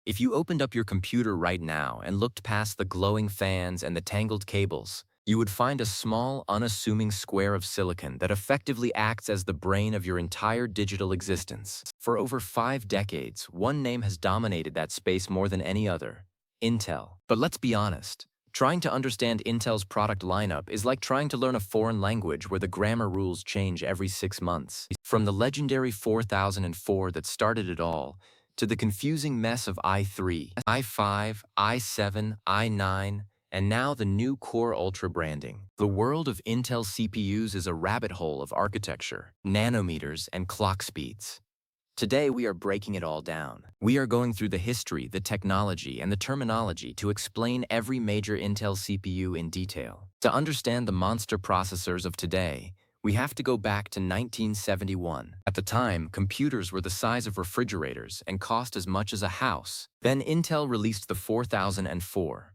If you opened up your computer right now and looked past the glowing fans and the tangled cables, you would find a small, unassuming square of silicon that effectively acts as the brain of your entire digital existence. For over 5 decades, one name has dominated that space more than any other: Intel. But let's be honest. Trying to understand Intel's product lineup is like trying to learn a foreign language where the grammar rules change every 6 months. From the legendary 4004 that started it all, to the confusing mess of i3, i5, i7, i9, and now the new Core Ultra branding. The world of Intel CPUs is a rabbit hole of architecture, nanometers, and clock speeds. Today, we are breaking it all down. We are going through the history, the technology, and the terminology to explain every major Intel CPU in detail. To understand the monster processors of today, we have to go back to 1971. At the time, computers were the size of refrigerators and cost as much as a house. Then Intel released the 4004.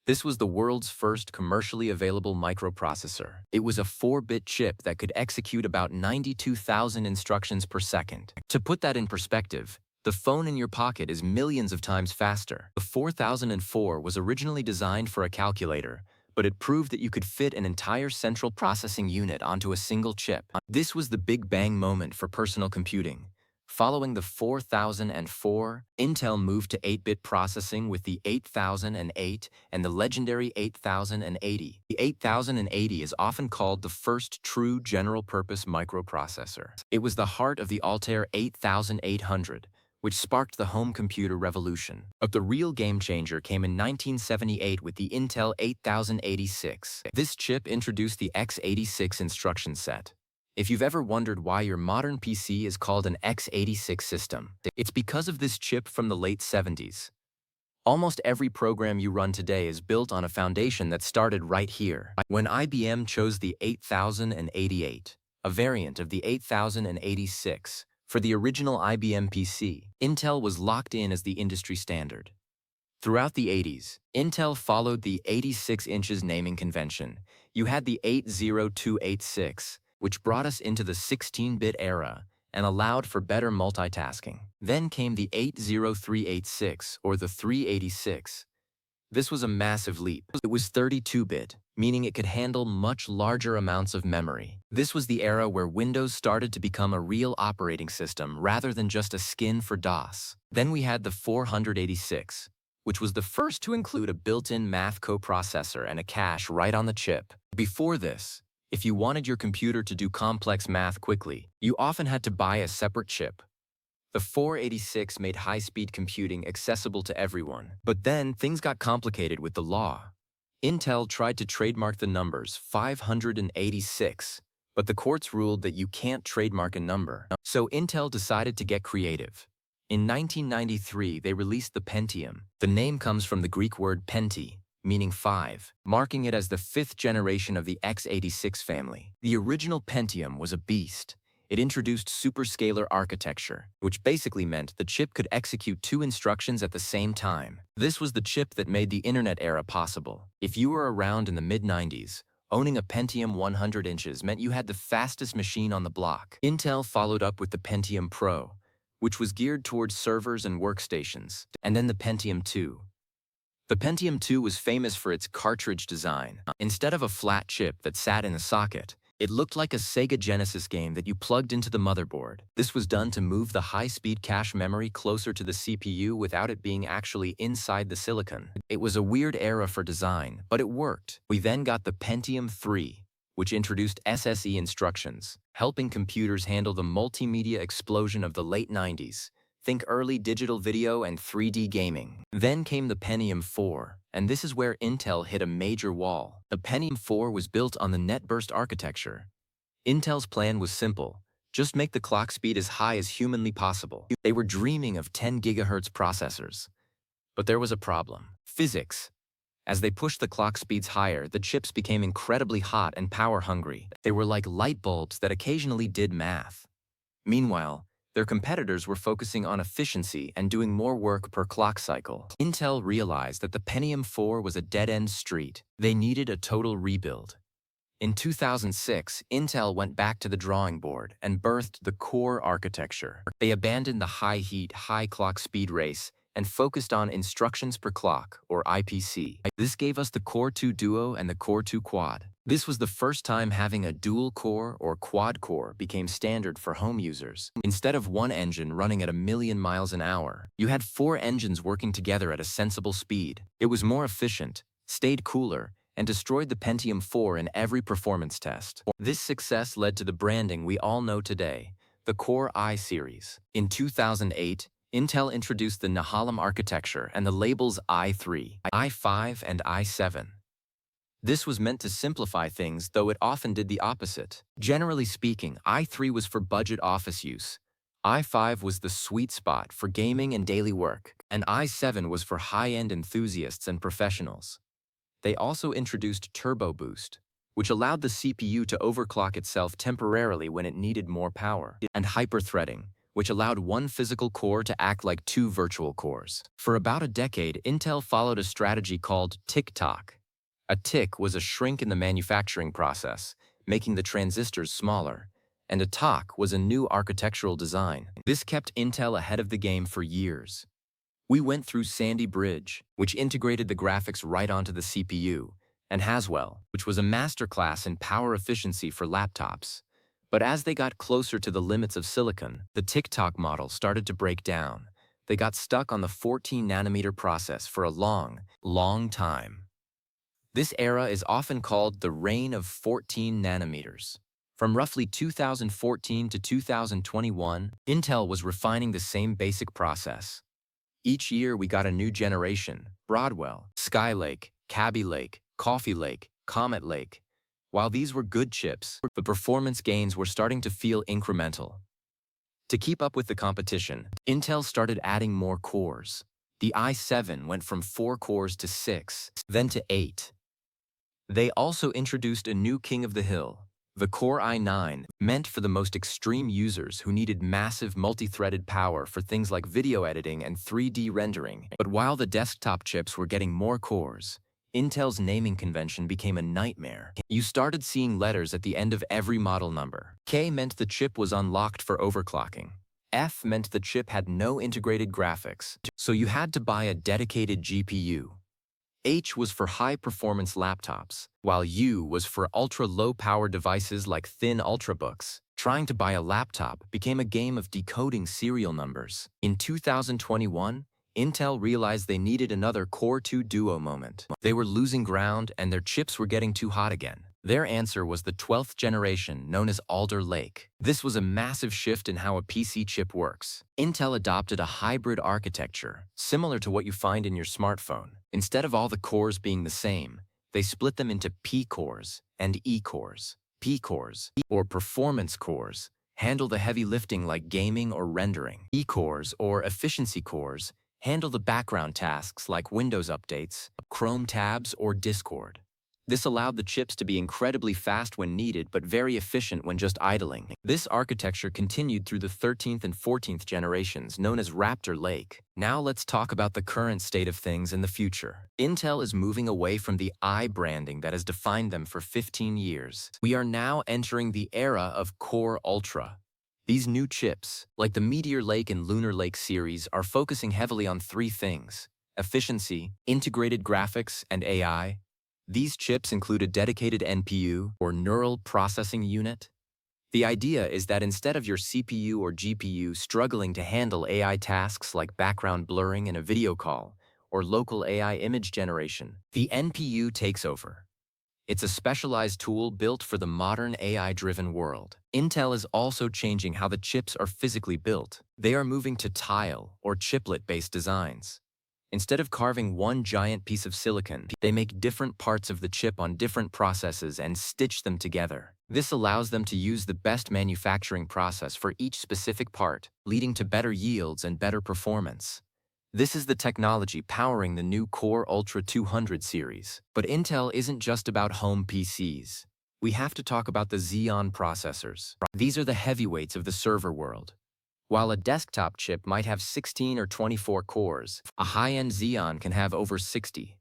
This was the world's first commercially available microprocessor. It was a 4-bit chip that could execute about 92,000 instructions per second. To put that in perspective, the phone in your pocket is millions of times faster. The 4004 was originally designed for a calculator, but it proved that you could fit an entire central processing unit onto a single chip. This was the big bang moment for personal computing. Following the 4004, Intel moved to 8-bit processing with the 8008 and the legendary 8080. The 8080 is often called the first true general-purpose microprocessor. It was the heart of the Altair 8800, which sparked the home computer revolution. But the real game-changer came in 1978 with the Intel 8086. This chip introduced the x86 instruction set. If you've ever wondered why your modern PC is called an x86 system, it's because of this chip from the late 70s. Almost every program you run today is built on a foundation that started right here. When IBM chose the 8088, a variant of the 8086, for the original IBM PC, Intel was locked in as the industry standard. Throughout the 80s, Intel followed the 86 inches naming convention. You had the 80286, which brought us into the 16-bit era and allowed for better multitasking. Then came the 80386, or the 386. This was a massive leap. It was 32-bit, meaning it could handle much larger amounts of memory. This was the era where Windows started to become a real operating system rather than just a skin for DOS. Then we had the 486, which was the first to include a built-in math coprocessor and a cache right on the chip. Before this, if you wanted your computer to do complex math quickly, you often had to buy a separate chip. The 486 made high-speed computing accessible to everyone. But then things got complicated with the law. Intel tried to trademark the numbers 586, but the courts ruled that you can't trademark a number. So Intel decided to get creative. In 1993, they released the Pentium. The name comes from the Greek word penti, meaning 5, marking it as the 5th generation of the x86 family. The original Pentium was a beast. It introduced superscalar architecture, which basically meant the chip could execute 2 instructions at the same time. This was the chip that made the internet era possible. If you were around in the mid-90s, owning a Pentium 100 inches meant you had the fastest machine on the block. Intel followed up with the Pentium Pro, which was geared towards servers and workstations, and then the Pentium 2. The Pentium 2 was famous for its cartridge design. Instead of a flat chip that sat in a socket, it looked like a Sega Genesis game that you plugged into the motherboard. This was done to move the high-speed cache memory closer to the CPU without it being actually inside the silicon. It was a weird era for design, but it worked. We then got the Pentium 3, which introduced SSE instructions, helping computers handle the multimedia explosion of the late 90s. Think early digital video and 3D gaming. Then came the Pentium 4, and this is where Intel hit a major wall. The Pentium 4 was built on the NetBurst architecture. Intel's plan was simple: just make the clock speed as high as humanly possible. They were dreaming of 10 GHz processors. But there was a problem: physics. As they pushed the clock speeds higher, the chips became incredibly hot and power-hungry. They were like light bulbs that occasionally did math. Meanwhile, their competitors were focusing on efficiency and doing more work per clock cycle. Intel realized that the Pentium 4 was a dead-end street. They needed a total rebuild. In 2006, Intel went back to the drawing board and birthed the Core architecture. They abandoned the high-heat, high-clock speed race and focused on instructions per clock, or IPC. This gave us the Core 2 Duo and the Core 2 Quad. This was the first time having a dual-core or quad-core became standard for home users. Instead of one engine running at 1,000,000 miles an hour, you had 4 engines working together at a sensible speed. It was more efficient, stayed cooler, and destroyed the Pentium 4 in every performance test. This success led to the branding we all know today, the Core i series. In 2008, Intel introduced the Nehalem architecture and the labels i3, i5, and i7. This was meant to simplify things, though it often did the opposite. Generally speaking, i3 was for budget office use, i5 was the sweet spot for gaming and daily work, and i7 was for high-end enthusiasts and professionals. They also introduced Turbo Boost, which allowed the CPU to overclock itself temporarily when it needed more power, and hyperthreading, which allowed one physical core to act like 2 virtual cores. For about a decade, Intel followed a strategy called tick-tock. A tick was a shrink in the manufacturing process, making the transistors smaller, and a tock was a new architectural design. This kept Intel ahead of the game for years. We went through Sandy Bridge, which integrated the graphics right onto the CPU, and Haswell, which was a masterclass in power efficiency for laptops. But as they got closer to the limits of silicon, the tick-tock model started to break down. They got stuck on the 14-nanometer process for a long time. This era is often called the reign of 14 nanometers. From roughly 2014 to 2021, Intel was refining the same basic process. Each year we got a new generation: Broadwell, Skylake, Kaby Lake, Coffee Lake, Comet Lake. While these were good chips, the performance gains were starting to feel incremental. To keep up with the competition, Intel started adding more cores. The i7 went from 4 cores to 6, then to 8. They also introduced a new king of the hill, the Core i9, meant for the most extreme users who needed massive multi-threaded power for things like video editing and 3D rendering. But while the desktop chips were getting more cores, Intel's naming convention became a nightmare. You started seeing letters at the end of every model number. K meant the chip was unlocked for overclocking. F meant the chip had no integrated graphics, so you had to buy a dedicated GPU. H was for high-performance laptops, while U was for ultra-low-power devices like thin ultrabooks. Trying to buy a laptop became a game of decoding serial numbers. In 2021, Intel realized they needed another Core 2 Duo moment. They were losing ground and their chips were getting too hot again. Their answer was the 12th generation, known as Alder Lake. This was a massive shift in how a PC chip works. Intel adopted a hybrid architecture, similar to what you find in your smartphone. Instead of all the cores being the same, they split them into P cores and E cores. P cores, or performance cores, handle the heavy lifting like gaming or rendering. E cores, or efficiency cores, handle the background tasks like Windows updates, Chrome tabs, or Discord. This allowed the chips to be incredibly fast when needed but very efficient when just idling. This architecture continued through the 13th and 14th generations, known as Raptor Lake. Now let's talk about the current state of things in the future. Intel is moving away from the I branding that has defined them for 15 years. We are now entering the era of Core Ultra. These new chips, like the Meteor Lake and Lunar Lake series, are focusing heavily on 3 things: efficiency, integrated graphics, and AI. These chips include a dedicated NPU, or neural processing unit. The idea is that instead of your CPU or GPU struggling to handle AI tasks like background blurring in a video call or local AI image generation, the NPU takes over. It's a specialized tool built for the modern AI-driven world. Intel is also changing how the chips are physically built. They are moving to tile or chiplet-based designs. Instead of carving one giant piece of silicon, they make different parts of the chip on different processes and stitch them together. This allows them to use the best manufacturing process for each specific part, leading to better yields and better performance. This is the technology powering the new Core Ultra 200 series. But Intel isn't just about home PCs. We have to talk about the Xeon processors. These are the heavyweights of the server world. While a desktop chip might have 16 or 24 cores, a high-end Xeon can have over 60.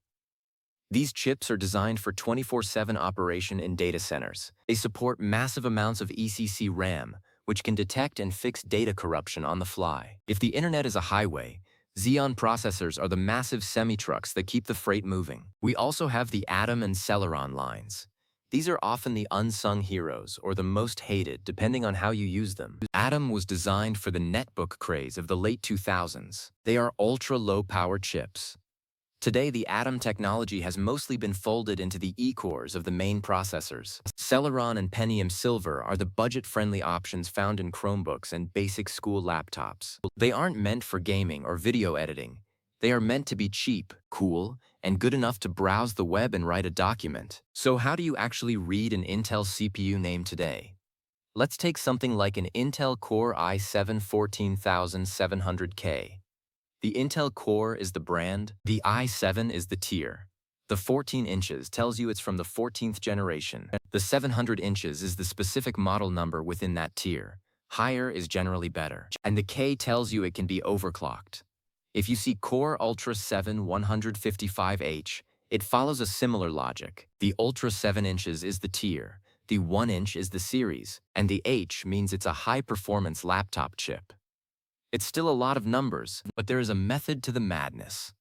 These chips are designed for 24/7 operation in data centers. They support massive amounts of ECC RAM, which can detect and fix data corruption on the fly. If the internet is a highway, Xeon processors are the massive semi-trucks that keep the freight moving. We also have the Atom and Celeron lines. These are often the unsung heroes or the most hated, depending on how you use them. Atom was designed for the netbook craze of the late 2000s. They are ultra-low power chips. Today, the Atom technology has mostly been folded into the E-cores of the main processors. Celeron and Pentium Silver are the budget-friendly options found in Chromebooks and basic school laptops. They aren't meant for gaming or video editing. They are meant to be cheap, cool, and good enough to browse the web and write a document. So how do you actually read an Intel CPU name today? Let's take something like an Intel Core i7-14700K. The Intel Core is the brand, the i7 is the tier. The 14 inches tells you it's from the 14th generation. The 700 inches is the specific model number within that tier. Higher is generally better. And the K tells you it can be overclocked. If you see Core Ultra 7 155H, it follows a similar logic. The Ultra 7 inches is the tier, the 1 inch is the series, and the H means it's a high-performance laptop chip. It's still a lot of numbers, but there is a method to the madness.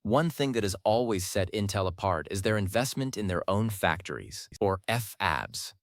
One thing that has always set Intel apart is their investment in their own factories, or FABs.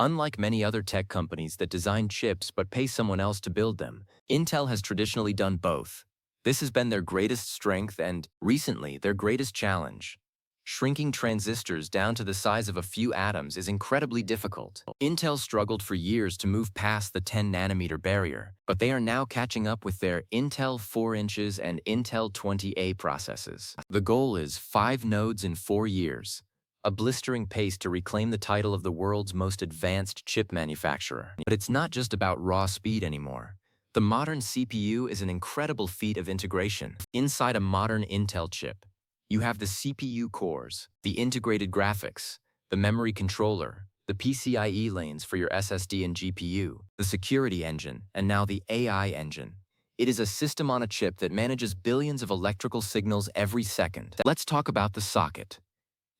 Unlike many other tech companies that design chips but pay someone else to build them, Intel has traditionally done both. This has been their greatest strength and, recently, their greatest challenge. Shrinking transistors down to the size of a few atoms is incredibly difficult. Intel struggled for years to move past the 10-nanometer barrier, but they are now catching up with their Intel 4 inches and Intel 20A processes. The goal is 5 nodes in 4 years, a blistering pace to reclaim the title of the world's most advanced chip manufacturer. But it's not just about raw speed anymore. The modern CPU is an incredible feat of integration. Inside a modern Intel chip, you have the CPU cores, the integrated graphics, the memory controller, the PCIe lanes for your SSD and GPU, the security engine, and now the AI engine. It is a system on a chip that manages billions of electrical signals every second. Let's talk about the socket.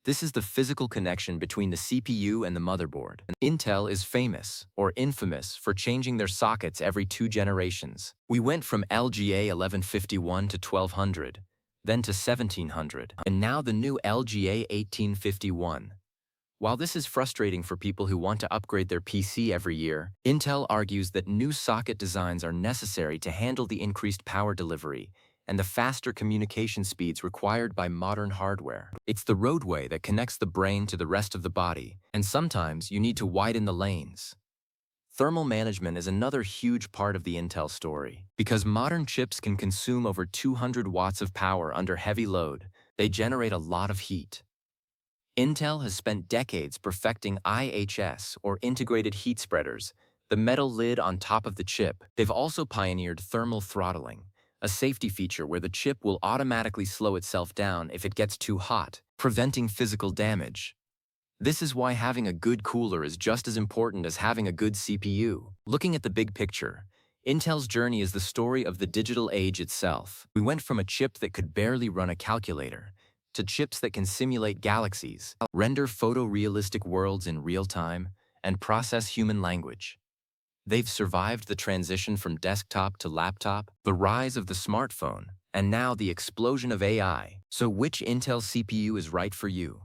This is the physical connection between the CPU and the motherboard. Intel is famous, or infamous, for changing their sockets every 2 generations. We went from LGA 1151 to 1200, then to 1700, and now the new LGA 1851. While this is frustrating for people who want to upgrade their PC every year, Intel argues that new socket designs are necessary to handle the increased power delivery and the faster communication speeds required by modern hardware. It's the roadway that connects the brain to the rest of the body, and sometimes you need to widen the lanes. Thermal management is another huge part of the Intel story. Because modern chips can consume over 200 watts of power under heavy load, they generate a lot of heat. Intel has spent decades perfecting IHS, or integrated heat spreaders, the metal lid on top of the chip. They've also pioneered thermal throttling, a safety feature where the chip will automatically slow itself down if it gets too hot, preventing physical damage. This is why having a good cooler is just as important as having a good CPU. Looking at the big picture, Intel's journey is the story of the digital age itself. We went from a chip that could barely run a calculator to chips that can simulate galaxies, render photorealistic worlds in real time, and process human language. They've survived the transition from desktop to laptop, the rise of the smartphone, and now the explosion of AI. So which Intel CPU is right for you?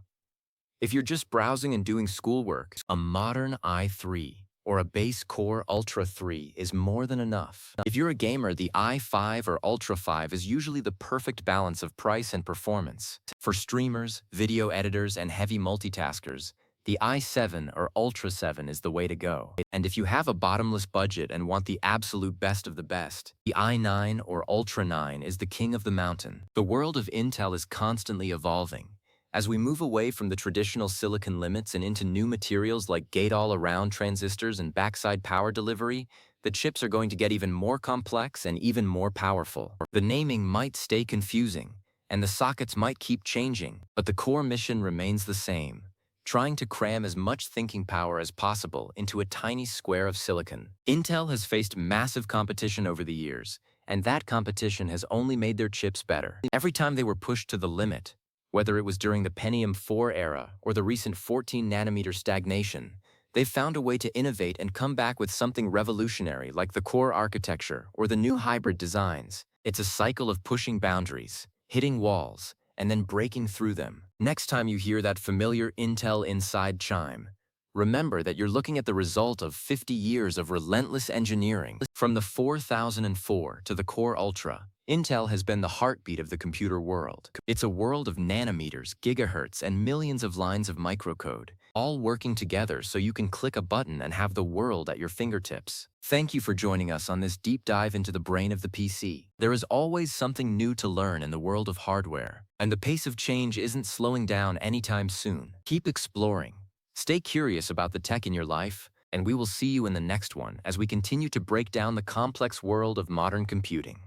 If you're just browsing and doing schoolwork, a modern i3 or a base Core Ultra 3 is more than enough. If you're a gamer, the i5 or Ultra 5 is usually the perfect balance of price and performance. For streamers, video editors, and heavy multitaskers, the i7 or Ultra 7 is the way to go. And if you have a bottomless budget and want the absolute best of the best, the i9 or Ultra 9 is the king of the mountain. The world of Intel is constantly evolving. As we move away from the traditional silicon limits and into new materials like gate-all-around transistors and backside power delivery, the chips are going to get even more complex and even more powerful. The naming might stay confusing, and the sockets might keep changing, but the core mission remains the same, trying to cram as much thinking power as possible into a tiny square of silicon. Intel has faced massive competition over the years, and that competition has only made their chips better. Every time they were pushed to the limit, whether it was during the Pentium 4 era or the recent 14-nanometer stagnation, they've found a way to innovate and come back with something revolutionary like the Core architecture or the new hybrid designs. It's a cycle of pushing boundaries, hitting walls, and then breaking through them. Next time you hear that familiar Intel Inside chime, remember that you're looking at the result of 50 years of relentless engineering. From the 4004 to the Core Ultra, Intel has been the heartbeat of the computer world. It's a world of nanometers, gigahertz, and millions of lines of microcode, all working together so you can click a button and have the world at your fingertips. Thank you for joining us on this deep dive into the brain of the PC. There is always something new to learn in the world of hardware, and the pace of change isn't slowing down anytime soon. Keep exploring. Stay curious about the tech in your life, and we will see you in the next one as we continue to break down the complex world of modern computing.